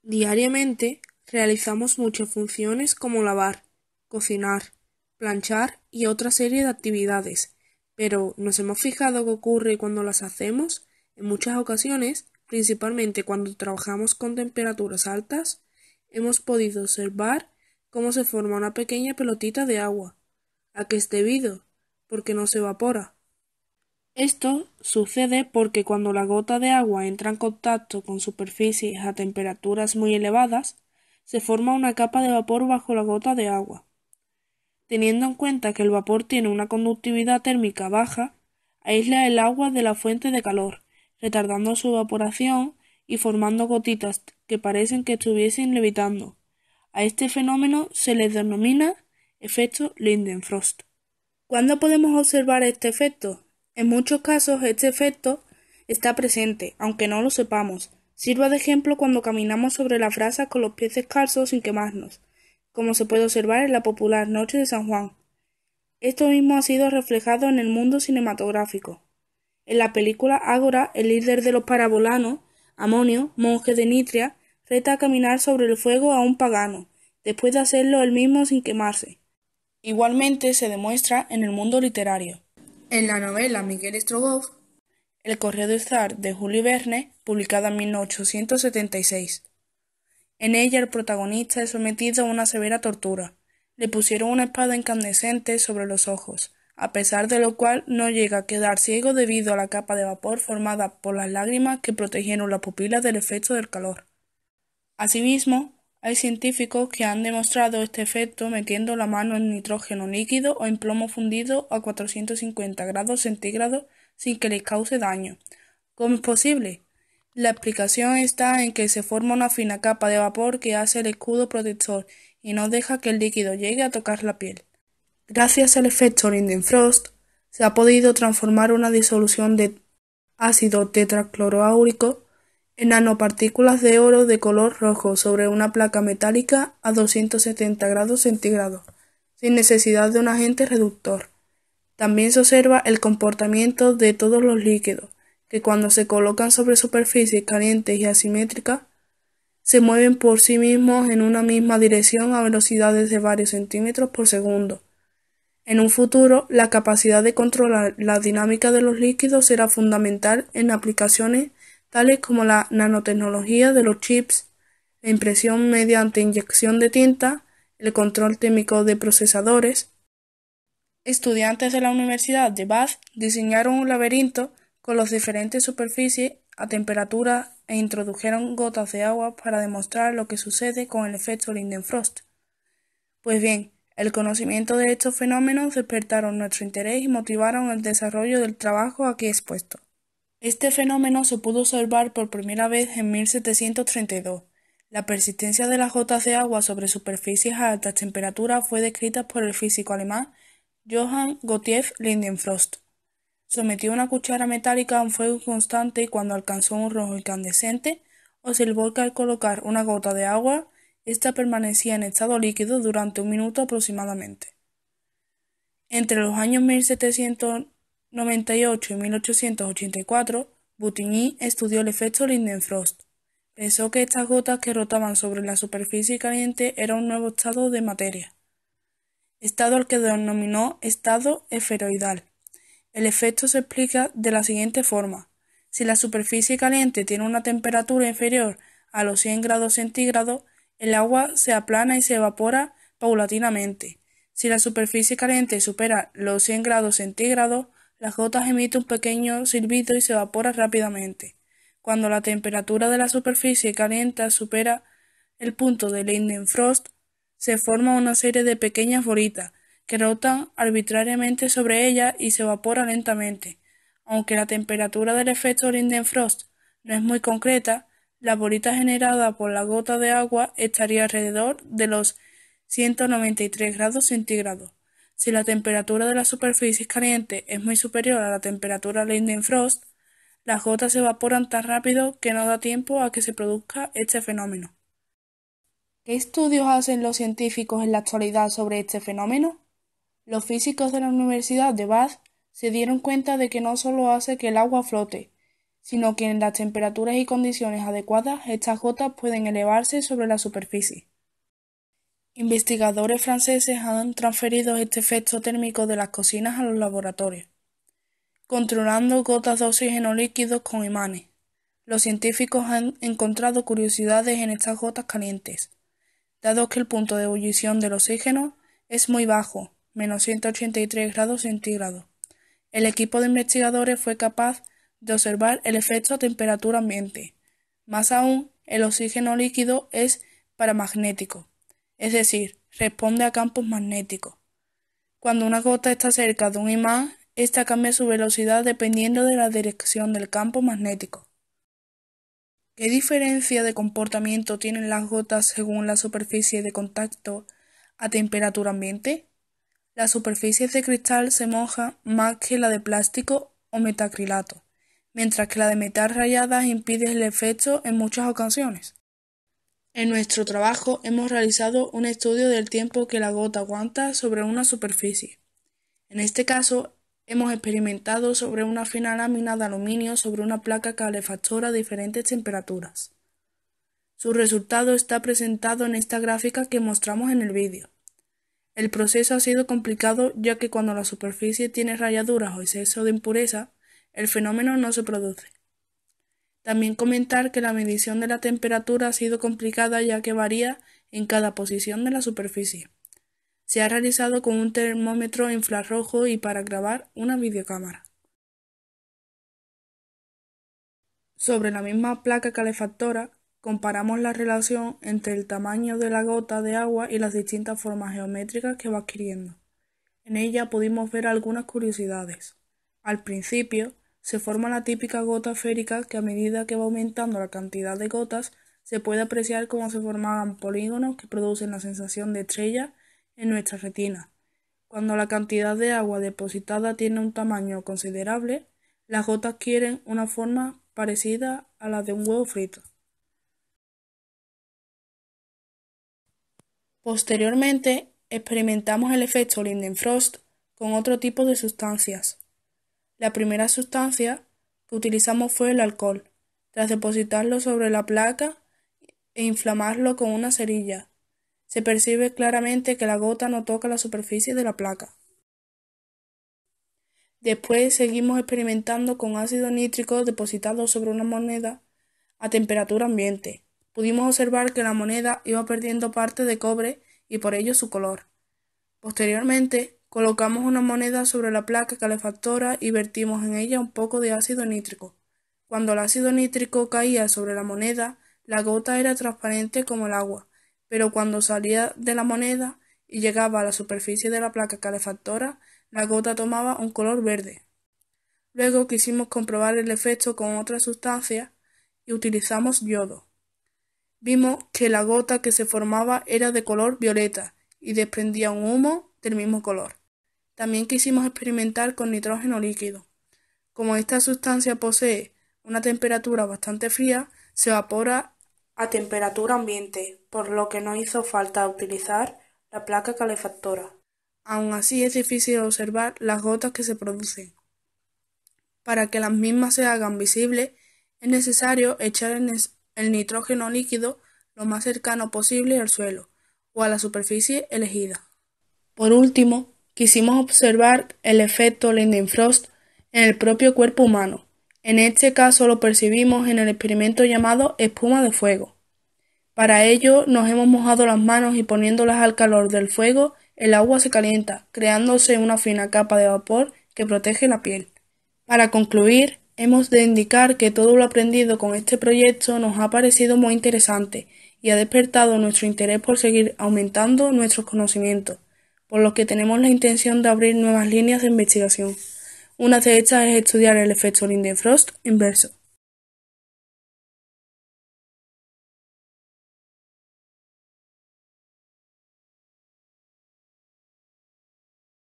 Diariamente realizamos muchas funciones como lavar, cocinar, planchar y otra serie de actividades, pero ¿nos hemos fijado qué ocurre cuando las hacemos? En muchas ocasiones, principalmente cuando trabajamos con temperaturas altas, hemos podido observar cómo se forma una pequeña pelotita de agua. ¿A qué es debido? Porque no se evapora. Esto sucede porque cuando la gota de agua entra en contacto con superficies a temperaturas muy elevadas, se forma una capa de vapor bajo la gota de agua. Teniendo en cuenta que el vapor tiene una conductividad térmica baja, aísla el agua de la fuente de calor, retardando su evaporación y formando gotitas que parecen que estuviesen levitando. A este fenómeno se le denomina efecto Lindenfrost. ¿Cuándo podemos observar este efecto? En muchos casos este efecto está presente, aunque no lo sepamos. Sirva de ejemplo cuando caminamos sobre las brasas con los pies descalzos sin quemarnos, como se puede observar en la popular Noche de San Juan. Esto mismo ha sido reflejado en el mundo cinematográfico. En la película Ágora, el líder de los parabolanos, Amonio, monje de Nitria, reta a caminar sobre el fuego a un pagano, después de hacerlo él mismo sin quemarse. Igualmente se demuestra en el mundo literario. En la novela Miguel Strogoff, El correo zar de Julio Verne, publicada en 1876. En ella el protagonista es sometido a una severa tortura. Le pusieron una espada incandescente sobre los ojos, a pesar de lo cual no llega a quedar ciego debido a la capa de vapor formada por las lágrimas que protegieron las pupilas del efecto del calor. Asimismo, hay científicos que han demostrado este efecto metiendo la mano en nitrógeno líquido o en plomo fundido a 450 grados centígrados sin que les cause daño. ¿Cómo es posible? La explicación está en que se forma una fina capa de vapor que hace el escudo protector y no deja que el líquido llegue a tocar la piel. Gracias al efecto Lindenfrost, se ha podido transformar una disolución de ácido tetracloroáurico en nanopartículas de oro de color rojo sobre una placa metálica a 270 grados centígrados, sin necesidad de un agente reductor. También se observa el comportamiento de todos los líquidos, que cuando se colocan sobre superficies calientes y asimétricas, se mueven por sí mismos en una misma dirección a velocidades de varios centímetros por segundo. En un futuro, la capacidad de controlar la dinámica de los líquidos será fundamental en aplicaciones tales como la nanotecnología de los chips, la impresión mediante inyección de tinta, el control térmico de procesadores. Estudiantes de la Universidad de Bath diseñaron un laberinto con las diferentes superficies a temperatura e introdujeron gotas de agua para demostrar lo que sucede con el efecto Lindenfrost. Pues bien, el conocimiento de estos fenómenos despertaron nuestro interés y motivaron el desarrollo del trabajo aquí expuesto. Este fenómeno se pudo observar por primera vez en 1732. La persistencia de las gotas de agua sobre superficies a altas temperaturas fue descrita por el físico alemán Johann Gottlieb Lindenfrost. Sometió una cuchara metálica a un fuego constante y cuando alcanzó un rojo incandescente, observó que al colocar una gota de agua, ésta permanecía en estado líquido durante un minuto aproximadamente. Entre los años 1798 y 1884, Boutigny estudió el efecto Lindenfrost. Pensó que estas gotas que rotaban sobre la superficie caliente era un nuevo estado de materia, estado al que denominó estado esferoidal. El efecto se explica de la siguiente forma. Si la superficie caliente tiene una temperatura inferior a los 100 grados centígrados, el agua se aplana y se evapora paulatinamente. Si la superficie caliente supera los 100 grados centígrados, las gotas emiten un pequeño silbido y se evapora rápidamente. Cuando la temperatura de la superficie caliente supera el punto de Lindenfrost, se forma una serie de pequeñas bolitas que rotan arbitrariamente sobre ella y se evapora lentamente. Aunque la temperatura del efecto Lindenfrost no es muy concreta, la bolita generada por la gota de agua estaría alrededor de los 193 grados centígrados. Si la temperatura de la superficie caliente es muy superior a la temperatura Lindenfrost, las gotas se evaporan tan rápido que no da tiempo a que se produzca este fenómeno. ¿Qué estudios hacen los científicos en la actualidad sobre este fenómeno? Los físicos de la Universidad de Bath se dieron cuenta de que no solo hace que el agua flote, sino que en las temperaturas y condiciones adecuadas estas gotas pueden elevarse sobre la superficie. Investigadores franceses han transferido este efecto térmico de las cocinas a los laboratorios, controlando gotas de oxígeno líquidos con imanes. Los científicos han encontrado curiosidades en estas gotas calientes, dado que el punto de ebullición del oxígeno es muy bajo, menos 183 grados centígrados. El equipo de investigadores fue capaz de observar el efecto a temperatura ambiente. Más aún, el oxígeno líquido es paramagnético, es decir, responde a campos magnéticos. Cuando una gota está cerca de un imán, ésta cambia su velocidad dependiendo de la dirección del campo magnético. ¿Qué diferencia de comportamiento tienen las gotas según la superficie de contacto a temperatura ambiente? La superficie de cristal se moja más que la de plástico o metacrilato, mientras que la de metal rayada impide el efecto en muchas ocasiones. En nuestro trabajo hemos realizado un estudio del tiempo que la gota aguanta sobre una superficie. En este caso, hemos experimentado sobre una fina lámina de aluminio sobre una placa calefactora a diferentes temperaturas. Su resultado está presentado en esta gráfica que mostramos en el vídeo. El proceso ha sido complicado ya que cuando la superficie tiene rayaduras o exceso de impureza, el fenómeno no se produce. También comentar que la medición de la temperatura ha sido complicada ya que varía en cada posición de la superficie. Se ha realizado con un termómetro infrarrojo y para grabar una videocámara. Sobre la misma placa calefactora, comparamos la relación entre el tamaño de la gota de agua y las distintas formas geométricas que va adquiriendo. En ella pudimos ver algunas curiosidades. Al principio, se forma la típica gota esférica que a medida que va aumentando la cantidad de gotas, se puede apreciar cómo se forman polígonos que producen la sensación de estrella en nuestra retina. Cuando la cantidad de agua depositada tiene un tamaño considerable, las gotas adquieren una forma parecida a la de un huevo frito. Posteriormente, experimentamos el efecto Lindenfrost con otro tipo de sustancias. La primera sustancia que utilizamos fue el alcohol, tras depositarlo sobre la placa e inflamarlo con una cerilla. Se percibe claramente que la gota no toca la superficie de la placa. Después seguimos experimentando con ácido nítrico depositado sobre una moneda a temperatura ambiente. Pudimos observar que la moneda iba perdiendo parte de cobre y por ello su color. Posteriormente, colocamos una moneda sobre la placa calefactora y vertimos en ella un poco de ácido nítrico. Cuando el ácido nítrico caía sobre la moneda, la gota era transparente como el agua, pero cuando salía de la moneda y llegaba a la superficie de la placa calefactora, la gota tomaba un color verde. Luego quisimos comprobar el efecto con otra sustancia y utilizamos yodo. Vimos que la gota que se formaba era de color violeta y desprendía un humo del mismo color. También quisimos experimentar con nitrógeno líquido. Como esta sustancia posee una temperatura bastante fría, se evapora a temperatura ambiente, por lo que no hizo falta utilizar la placa calefactora. Aún así es difícil observar las gotas que se producen. Para que las mismas se hagan visibles, es necesario echar el nitrógeno líquido lo más cercano posible al suelo o a la superficie elegida. Por último, quisimos observar el efecto Lindenfrost en el propio cuerpo humano. En este caso lo percibimos en el experimento llamado espuma de fuego. Para ello nos hemos mojado las manos y poniéndolas al calor del fuego, el agua se calienta, creándose una fina capa de vapor que protege la piel. Para concluir, hemos de indicar que todo lo aprendido con este proyecto nos ha parecido muy interesante y ha despertado nuestro interés por seguir aumentando nuestros conocimientos, por lo que tenemos la intención de abrir nuevas líneas de investigación. Una de estas es estudiar el efecto Lindenfrost inverso.